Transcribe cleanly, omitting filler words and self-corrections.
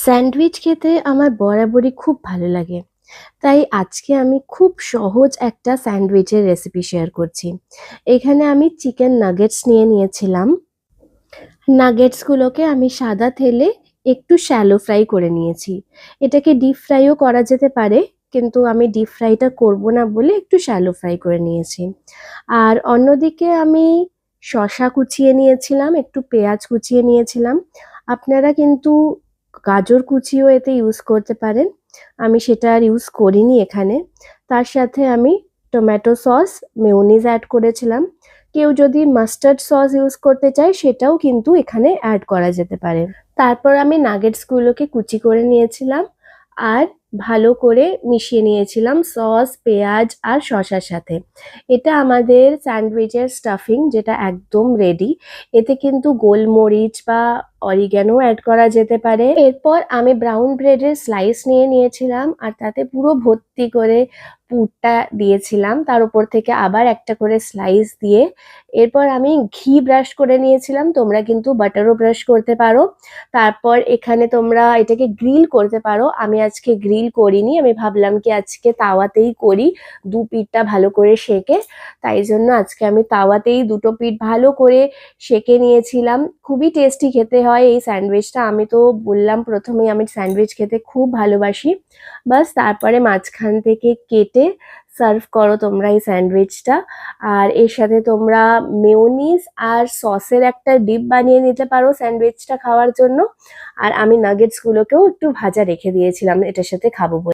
Sandwich খেতে আমার বরাবরই খুব ভালো লাগে। তাই আজকে আমি খুব সহজ একটা স্যান্ডউইচের রেসিপি শেয়ার করছি। এখানে আমি চিকেন নাগেটস নিয়ে নিয়েছিলাম। নাগেটসগুলোকে আমি সাদা তেলে একটু শ্যালো ফ্রাই করে নিয়েছি। এটাকে ডিপ ফ্রাইও করা যেতে পারে, কিন্তু আমি ডিপ ফ্রাইটা করব না বলে একটু শ্যালো ফ্রাই করে নিয়েছি। আর অন্যদিকে আমি শসা কুচিয়ে নিয়েছিলাম, একটু পেঁয়াজ কুচিয়ে নিয়েছিলাম। আপনারা কিন্তু গাজর কুচিও এতে ইউজ করতে পারেন। আমি সেটা আর ইউজ করিনি এখানে। তার সাথে আমি টমেটো সস, মেয়োনিজ অ্যাড করেছিলাম। কেউ যদি মাস্টার্ড সস ইউজ করতে চায় সেটাও কিন্তু এখানে অ্যাড করা যেতে পারে। তারপর আমি নাগেটসগুলোকে কুচি করে নিয়েছিলাম আর ভালো করে মিশিয়ে নিয়েছিলাম সস, পেঁয়াজ আর শসার সাথে। এটা আমাদের স্যান্ডউইচের স্টাফিং, যেটা একদম রেডি। এতে কিন্তু গোলমরিচ বা অরিগ্যানো অ্যাড করা যেতে পারে। এরপর আমি ব্রাউন ব্রেডের স্লাইস নিয়ে নিয়েছিলাম আর তাতে পুরো ভর্তি করে পুরটা দিয়েছিলাম, তার উপর থেকে আবার একটা করে স্লাইস দিয়ে। এরপর আমি ঘি ব্রাশ করে নিয়েছিলাম, তোমরা কিন্তু বাটারও ব্রাশ করতে পারো। তারপর এখানে তোমরা এটাকে গ্রিল করতে পারো। আমি আজকে গ্রিল করিনি, আমি ভাবলাম কি আজকে তাওয়াতেই করি, দু পিঠটা ভালো করে সেকে। তাই জন্য আজকে আমি তাওয়াতেই দুটো পিঠ ভালো করে সেকে নিয়েছিলাম। খুবই টেস্টি খেতে হয় এই স্যান্ডউইচটা। আমি তো বললাম প্রথমেই আমি স্যান্ডউইচ খেতে খুব ভালোবাসি। বাস তারপরে মাঝখান থেকে কেটে সার্ভ করো তোমরা এই স্যান্ডউইচটা। আর এর সাথে তোমরা মেয়োনিজ আর সসের একটা ডিপ বানিয়ে নিতে পারো স্যান্ডউইচটা খাওয়ার জন্য। আর আমি নাগেটসগুলোকেও একটু ভাজা রেখে দিয়েছিলাম এটার সাথে খাবো বলে।